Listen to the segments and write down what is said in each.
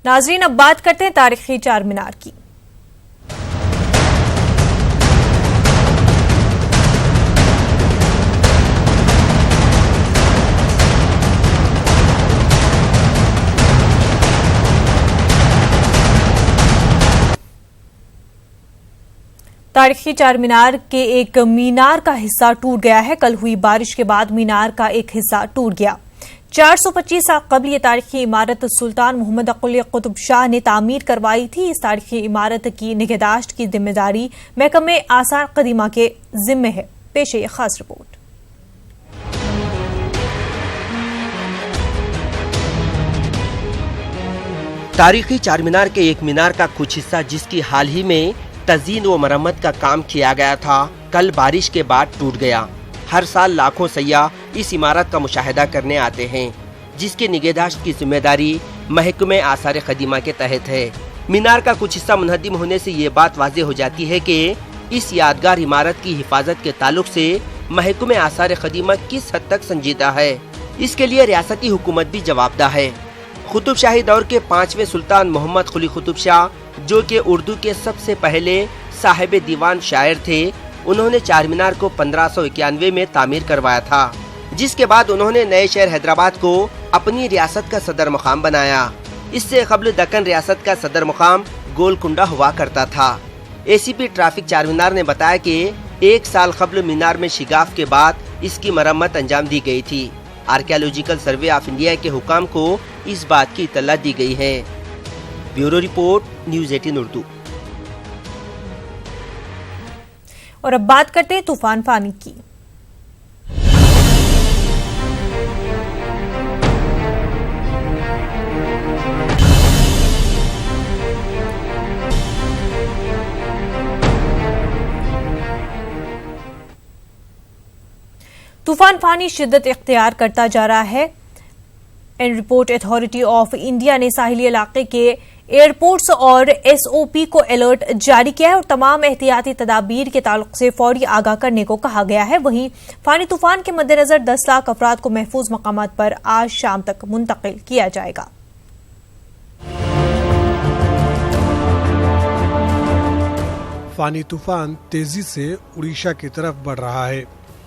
नाजरीन, अब बात करते हैं तारीखी चार मीनार की। तारीखी चार मीनार के एक मीनार का हिस्सा टूट गया है। कल हुई बारिश के बाद मीनार का एक हिस्सा टूट गया। 425 साल कबल ये तारीखी इमारत सुल्तान मोहम्मद अकुल कुतुब शाह ने तामीर करवाई थी। इस तारीखी इमारत की निगहदाश्त की जिम्मेदारी महकमे आसार कदीमा के जिम्मे है। पेश है ये खास रिपोर्ट। तारीखी चार मीनार के एक मीनार का कुछ हिस्सा, जिसकी हाल ही में तज़ीन व मरम्मत का काम किया गया था, कल बारिश के बाद टूट गया। हर साल लाखों सयाह इस इमारत का मुशाहिदा करने आते हैं, जिसकी निगहदाश्त की जिम्मेदारी महकमे आसार कदीमा के तहत है। मीनार का कुछ हिस्सा मुनहदिम होने से ये बात वाज़ेह हो जाती है कि इस यादगार इमारत की हिफाजत के ताल्लुक से महकमे आसार कदीमा किस हद तक संजीदा है। इसके लिए रियासती हुकूमत भी जवाबदा है। कुतुब शाही दौर के 5वें सुल्तान मोहम्मद कुली कुतुब शाह, जो कि उर्दू के सबसे पहले साहिब दीवान शायर थे, उन्होंने चार मीनार को 1591 में तामीर करवाया था, जिसके बाद उन्होंने नए शहर हैदराबाद को अपनी रियासत का सदर मुकाम बनाया। इससे कबल दक्कन रियासत का सदर मुकाम गोलकुंडा हुआ करता था। ACP ट्रैफिक चार मीनार ने बताया कि 1 साल कबल मीनार में शिगाफ के बाद इसकी मरम्मत अंजाम दी गई थी। आर्कियोलॉजिकल सर्वे ऑफ इंडिया के हुकाम को इस बात की इत्तला दी गई है। Bureau report, news 18 Urdu. और अब बात करते हैं तूफान फानी की। तूफान फानी शिद्दत इख्तियार करता जा रहा है। And report authority of India ने साहिली इलाके के एयरपोर्ट्स और SOP को अलर्ट जारी किया है और तमाम एहतियाती तदाबीर के ताल्लुक से फौरी आगाह करने को कहा गया है। वहीं फानी तूफान के मद्देनजर 10 लाख अफराद को महफूज मकामात पर आज शाम तक मुंतकिल किया जाएगा। फानी तूफान तेजी से उड़ीसा की तरफ बढ़ रहा है।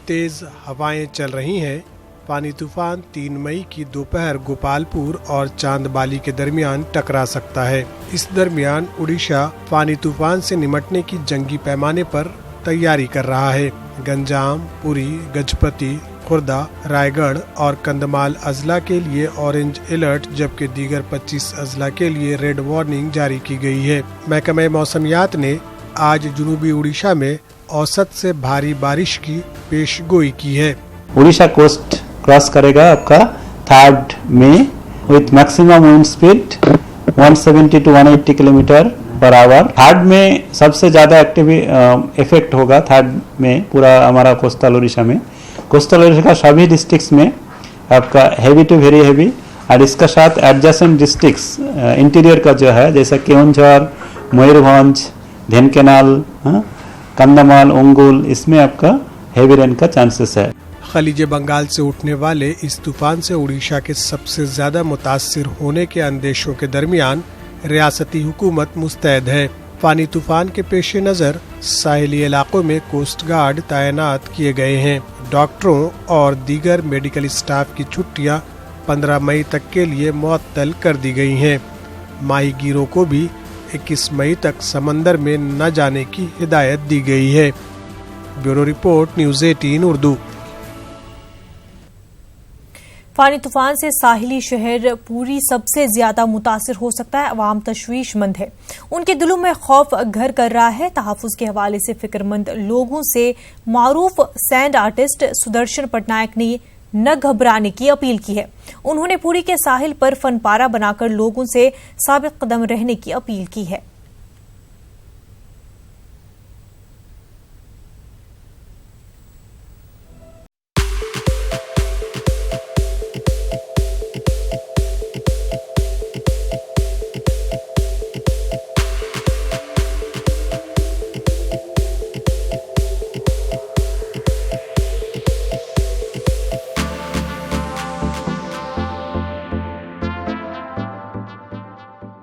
तेज हवाएं चल रही हैं। फानी तूफान 3 मई की दोपहर गोपालपुर और चांदबाली के दरमियान टकरा सकता है। इस दरमियान उड़ीसा फानी तूफान से निमटने की जंगी पैमाने पर तैयारी कर रहा है। गंजाम, पुरी, गजपति, खुर्दा, रायगढ़ और कंधमाल अजला के लिए ऑरेंज अलर्ट, जबकि दीगर 25 अजला के लिए रेड वार्निंग जारी की गई है। महकमे मौसमियात ने आज जुनूबी उड़ीसा में औसत से भारी बारिश की पेशगोई की है। उड़ीसा कोस्ट क्रॉस करेगा आपका 3 मई with maximum wind speed 170 to 180 kilometre per hour. 3 में सबसे ज्यादा इफेक्ट होगा 3 में पूरा हमारा कोस्टल उड़ीसा में। कोस्टल उड़ीसा का सभी डिस्ट्रिक्ट्स में आपका हैवी टू वेरी हैवी, और इसका साथ एडजेसेंट डिस्ट्रिक्ट्स इंटीरियर का जो है, जैसे केवंझर, मयूरभंज, ढेनकेनाल, कंधमाल, ओंगोल, इसमें आपका हैवी रेन का चांसेस है। खलीज बंगाल से उठने वाले इस तूफान से उड़ीसा के सबसे ज्यादा मुतासिर होने के अंदेशों के दरमियान रियासती हुकूमत मुस्तैद है। फानी तूफान के पेश नजर साहिली इलाकों में कोस्ट गार्ड तैनात किए गए हैं। डॉक्टरों और दीगर मेडिकल स्टाफ की छुट्टियां 15 मई तक के लिए मुअत्तल कर दी गई हैं। माहीगीरों को भी 21 मई तक समंदर में न जाने की हिदायत दी गई है। Bureau report, news 18 Urdu. Fani तूफान से साहिली शहर पूरी सबसे ज्यादा मुतासिर हो सकता है। अवाम तशवीशमंद है, उनके दिलों में खौफ घर कर रहा है। तहफ़्फ़ुज़ के हवाले से फिक्रमंद लोगों से मारूफ सैंड आर्टिस्ट सुदर्शन पटनायक ने न घबराने की अपील की है। उन्होंने पुरी के साहिल पर फनपारा बनाकर लोगों से साबिक़ कदम रहने की अपील की है।